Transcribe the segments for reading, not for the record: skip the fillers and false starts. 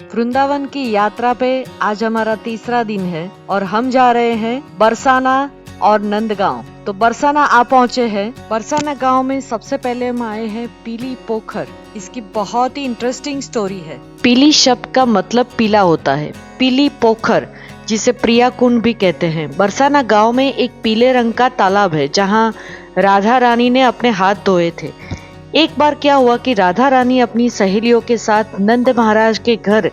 वृंदावन की यात्रा पे आज हमारा तीसरा दिन है और हम जा रहे हैं बरसाना और नंदगांव। तो बरसाना आ पहुँचे हैं। बरसाना गांव में सबसे पहले हम आए हैं पीली पोखर। इसकी बहुत ही इंटरेस्टिंग स्टोरी है। पीली शब्द का मतलब पीला होता है। पीली पोखर जिसे प्रिया कुंड भी कहते हैं। बरसाना गांव में एक पीले रंग का तालाब है जहां राधा रानी ने अपने हाथ धोए थे। एक बार क्या हुआ कि राधा रानी अपनी सहेलियों के साथ नंद महाराज के घर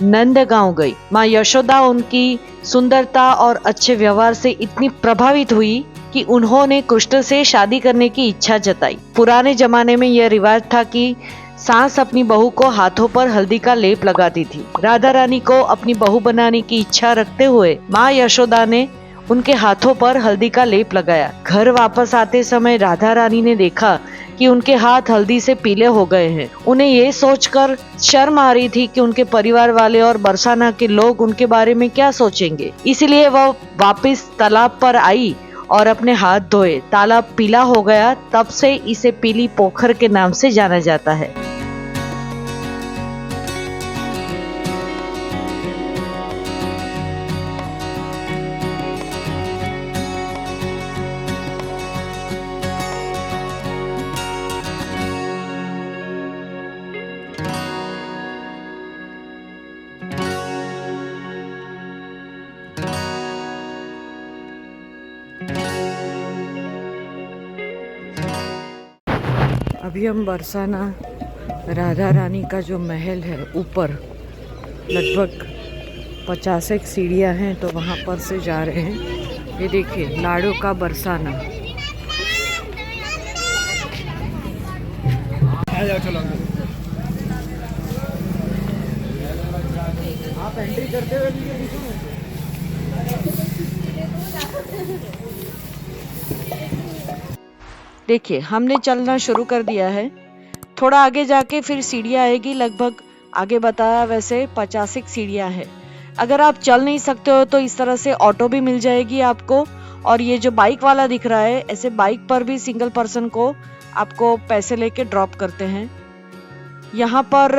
नंदगांव गई। माँ यशोदा उनकी सुंदरता और अच्छे व्यवहार से इतनी प्रभावित हुई कि उन्होंने कृष्ण से शादी करने की इच्छा जताई। पुराने जमाने में यह रिवाज था कि सास अपनी बहू को हाथों पर हल्दी का लेप लगाती थी। राधा रानी को अपनी बहू बनाने की इच्छा रखते हुए माँ यशोदा ने उनके हाथों पर हल्दी का लेप लगाया। घर वापस आते समय राधा रानी ने देखा कि उनके हाथ हल्दी से पीले हो गए हैं। उन्हें ये सोचकर शर्म आ रही थी कि उनके परिवार वाले और बरसाना के लोग उनके बारे में क्या सोचेंगे। इसलिए वह वापस तालाब पर आई और अपने हाथ धोए। तालाब पीला हो गया। तब से इसे पीली पोखर के नाम से जाना जाता है। अभी हम बरसाना राधा रानी का जो महल है ऊपर लगभग 50 सीढ़ियाँ हैं, तो वहाँ पर से जा रहे हैं। ये देखिए लाड़ो का बरसाना। आप एंट्री करते हुए देखिए हमने चलना शुरू कर दिया है। थोड़ा आगे जाके फिर सीढ़ियाँ आएगी। लगभग आगे बताया वैसे 50 सीढ़ियाँ है। अगर आप चल नहीं सकते हो तो इस तरह से ऑटो भी मिल जाएगी आपको। और ये जो बाइक वाला दिख रहा है, ऐसे बाइक पर भी सिंगल पर्सन को आपको पैसे लेके ड्रॉप करते हैं। यहाँ पर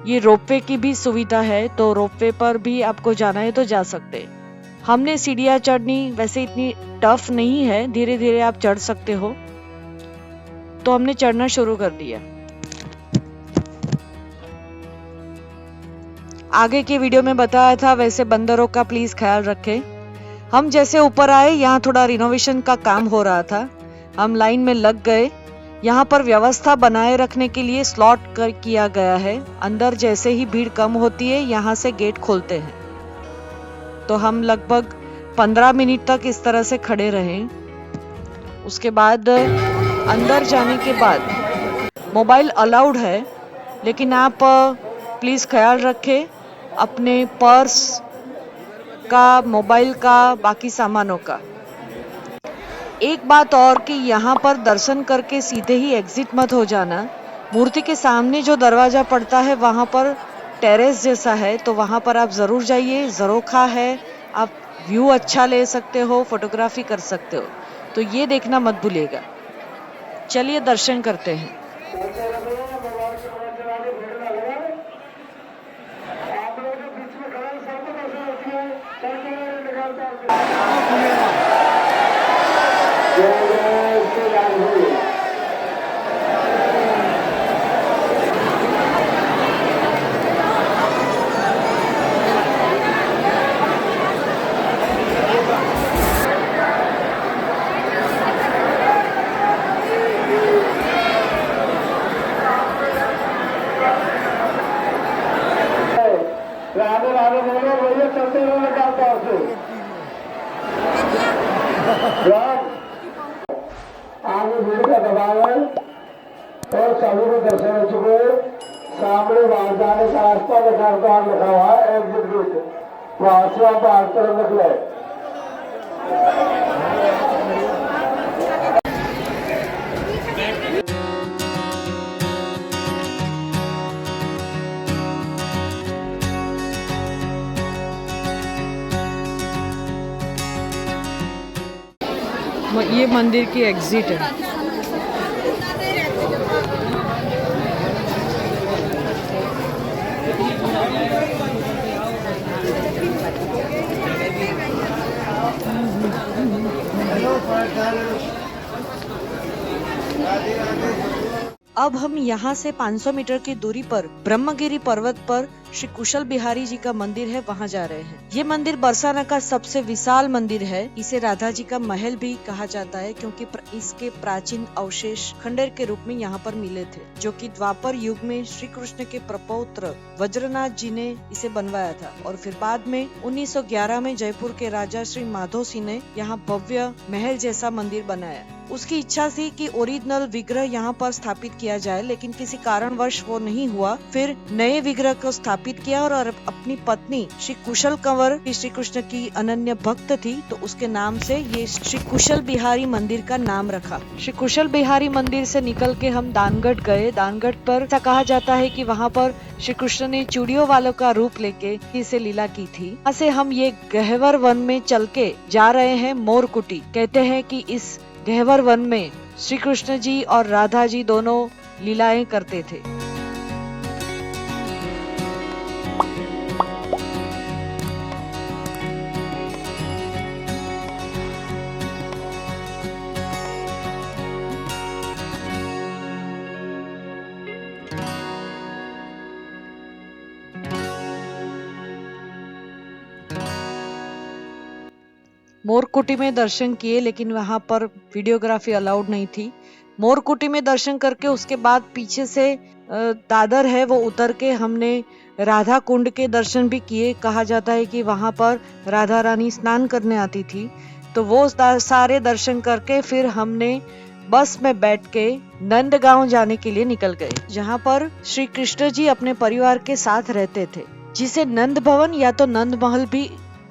ये रोपवे की भी सुविधा है, तो रोपवे पर भी आपको जाना है तो जा सकते हैं। हमने सीढ़ियाँ चढ़नी वैसे इतनी टफ नहीं है, धीरे धीरे आप चढ़ सकते हो। तो हमने चढ़ना शुरू कर दिया। आगे के वीडियो में बताया था वैसे बंदरों का प्लीज ख्याल रखें। हम जैसे ऊपर आए, यहाँ थोड़ा रिनोवेशन का काम हो रहा था। हम लाइन में लग गए। यहाँ पर व्यवस्था बनाए रखने के लिए स्लॉट किया गया है। अंदर जैसे ही भीड़ कम होती है यहाँ से गेट खोलते हैं। तो हम लगभग 15 मिनट तक इस तरह से खड़े रहे। उसके बाद अंदर जाने के बाद मोबाइल अलाउड है, लेकिन आप प्लीज़ ख्याल रखें अपने पर्स का, मोबाइल का, बाकी सामानों का। एक बात और कि यहाँ पर दर्शन करके सीधे ही एग्जिट मत हो जाना। मूर्ति के सामने जो दरवाज़ा पड़ता है वहाँ पर टेरेस जैसा है, तो वहाँ पर आप ज़रूर जाइए। ज़रोखा है, आप व्यू अच्छा ले सकते हो, फोटोग्राफी कर सकते हो, तो ये देखना मत भूलिएगा। चलिए दर्शन करते हैं। आगे भीड़ का दबाव है और सभी को दर्शन हो चुके। सामने बाहर जाने का रास्ता लिखा हुआ है एग्जिट गेट, वहां से आप बाहर तरफ निकले। ये मंदिर की एग्जिट है। अब हम यहाँ से 500 मीटर की दूरी पर ब्रह्मगिरी पर्वत पर श्री कुशल बिहारी जी का मंदिर है, वहाँ जा रहे हैं। ये मंदिर बरसाना का सबसे विशाल मंदिर है। इसे राधा जी का महल भी कहा जाता है क्योंकि इसके प्राचीन अवशेष खंडेर के रूप में यहाँ पर मिले थे, जो कि द्वापर युग में श्री कृष्ण के प्रपौत्र वज्रनाथ जी ने इसे बनवाया था और फिर बाद में 1911 में जयपुर के राजा श्री माधो सिंह ने यहाँ भव्य महल जैसा मंदिर बनाया। उसकी इच्छा थी कि ओरिजिनल विग्रह यहाँ पर स्थापित किया जाए, लेकिन किसी कारणवश वो नहीं हुआ। फिर नए विग्रह को स्थापित किया और अपनी पत्नी श्री कुशल कंवर श्री कृष्ण की अनन्य भक्त थी, तो उसके नाम से ये श्री कुशल बिहारी मंदिर का नाम रखा। श्री कुशल बिहारी मंदिर से निकल के हम दानगढ़ गए। दानगढ़ पर ऐसा कहा जाता है कि वहाँ पर श्री कृष्ण ने चूड़ियों वालों का रूप लेके इसे लीला की थी। यहाँ से हम ये गहवर वन में चल के जा रहे हैं मोरकुटी। कहते हैं कि इस गहवर वन में श्री कृष्ण जी और राधा जी दोनों लीलाएं करते थे। मोरकुटी में दर्शन किए, लेकिन वहां पर वीडियोग्राफी अलाउड नहीं थी। मोरकुटी में दर्शन करके उसके बाद पीछे से दादर है वो उतर के हमने राधा कुंड के दर्शन भी किए। कहा जाता है कि वहां पर राधा रानी स्नान करने आती थी, तो वो सारे दर्शन करके फिर हमने बस में बैठ के नंदगांव जाने के लिए निकल गए, जहां पर श्री कृष्ण जी अपने परिवार के साथ रहते थे, जिसे नंद भवन या तो नंद महल भी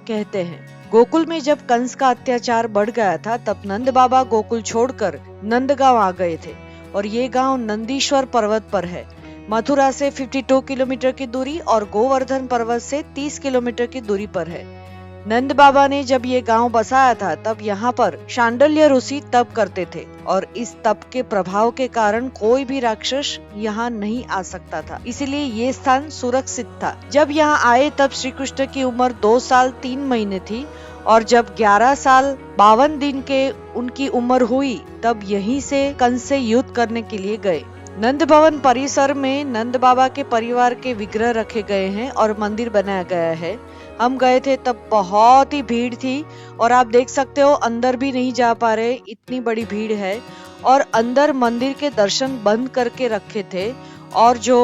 कहते हैं। गोकुल में जब कंस का अत्याचार बढ़ गया था, तब नंद बाबा गोकुल छोड़कर नंदगांव आ गए थे और ये गांव नंदीश्वर पर्वत पर है। मथुरा से 52 किलोमीटर की दूरी और गोवर्धन पर्वत से 30 किलोमीटर की दूरी पर है। नंद बाबा ने जब ये गांव बसाया था, तब यहाँ पर शांडल्य ऋषि तप करते थे और इस तप के प्रभाव के कारण कोई भी राक्षस यहाँ नहीं आ सकता था, इसीलिए ये स्थान सुरक्षित था। जब यहाँ आए तब श्री कृष्ण की उम्र 2 साल 3 महीने थी और जब 11 साल 52 दिन के उनकी उम्र हुई, तब यहीं से कंस से युद्ध करने के लिए गए। नंद भवन परिसर में नंद बाबा के परिवार के विग्रह रखे गए हैं और मंदिर बनाया गया है। हम गए थे तब बहुत ही भीड़ थी और आप देख सकते हो अंदर भी नहीं जा पा रहे, इतनी बड़ी भीड़ है। और अंदर मंदिर के दर्शन बंद करके रखे थे और जो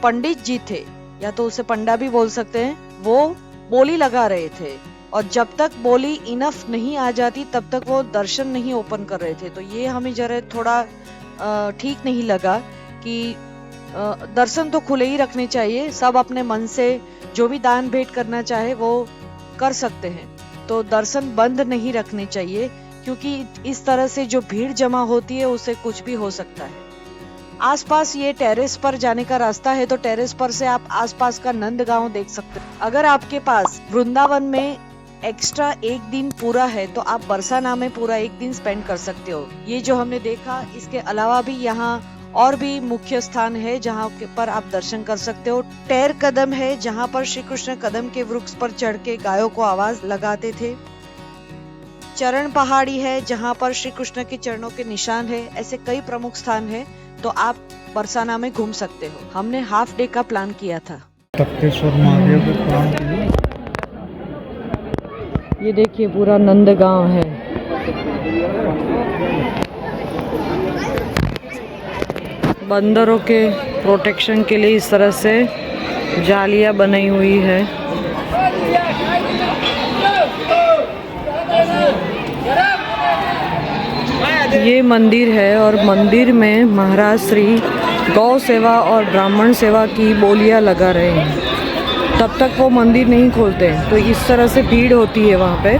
पंडित जी थे, या तो उसे पंडा भी बोल सकते हैं, वो बोली लगा रहे थे और जब तक बोली इनफ नहीं आ जाती तब तक वो दर्शन नहीं ओपन कर रहे थे। तो ये हमें जरा थोड़ा ठीक नहीं लगा कि दर्शन तो खुले ही रखने चाहिए। सब अपने मन से जो भी दान भेंट करना चाहे वो कर सकते हैं, तो दर्शन बंद नहीं रखने चाहिए, क्योंकि इस तरह से जो भीड़ जमा होती है उससे कुछ भी हो सकता है। आसपास ये टेरेस पर जाने का रास्ता है, तो टेरेस पर से आप आसपास का नंदगांव देख सकते हैं। अगर आपके पास वृंदावन में एक्स्ट्रा 1 दिन पूरा है तो आप बरसाना में पूरा 1 दिन स्पेंड कर सकते हो। ये जो हमने देखा, इसके अलावा भी यहाँ और भी मुख्य स्थान है जहाँ पर आप दर्शन कर सकते हो। टेर कदम है जहाँ पर श्री कृष्ण कदम के वृक्ष पर चढ़ के गायों को आवाज लगाते थे। चरण पहाड़ी है जहाँ पर श्री कृष्ण के चरणों के निशान है। ऐसे कई प्रमुख स्थान है, तो आप बरसाना में घूम सकते हो। हमने हाफ डे का प्लान किया था। तप्तेश्वर महादेव के प्लान किए। ये देखिए पूरा नंदगांव है। बंदरों के प्रोटेक्शन के लिए इस तरह से जालियां बनाई हुई है। ये मंदिर है और मंदिर में महाराज श्री गौ सेवा और ब्राह्मण सेवा की बोलियां लगा रहे हैं। तब तक वो मंदिर नहीं खोलते, तो इस तरह से भीड़ होती है वहाँ पे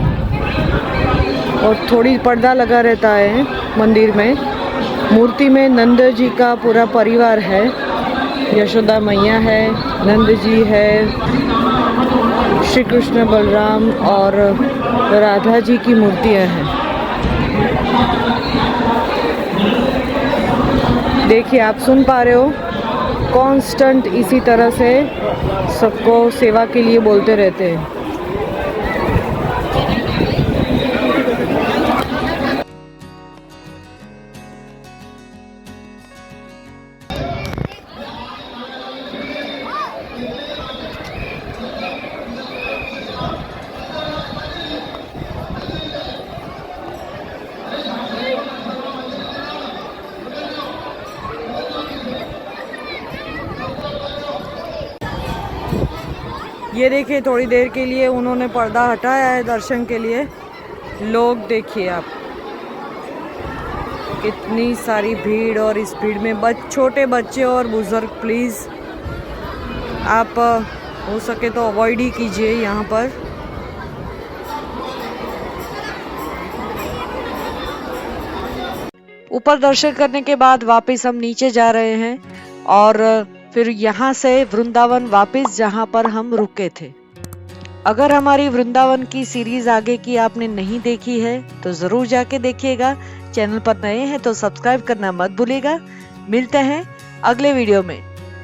और थोड़ी पर्दा लगा रहता है मंदिर में। मूर्ति में नंद जी का पूरा परिवार है, यशोदा मैया है, नंद जी है, श्री कृष्ण बलराम और राधा जी की मूर्तियाँ हैं। देखिए, आप सुन पा रहे हो कांस्टेंट इसी तरह से सबको सेवा के लिए बोलते रहते हैं। ये देखिए थोड़ी देर के लिए उन्होंने पर्दा हटाया है दर्शन के लिए। लोग देखिए आप, कितनी सारी भीड़, और इस भीड़ में छोटे बच्चे और बुजुर्ग, प्लीज़ आप हो सके तो अवॉइड ही कीजिए यहाँ पर। ऊपर दर्शन करने के बाद वापस हम नीचे जा रहे हैं और फिर यहाँ से वृंदावन वापस जहाँ पर हम रुके थे। अगर हमारी वृंदावन की सीरीज आगे की आपने नहीं देखी है तो जरूर जाके देखिएगा। चैनल पर नए हैं तो सब्सक्राइब करना मत भूलिएगा। मिलते हैं अगले वीडियो में,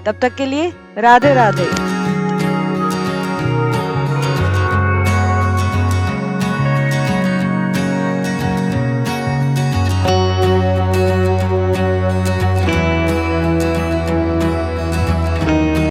तब तक के लिए राधे राधे।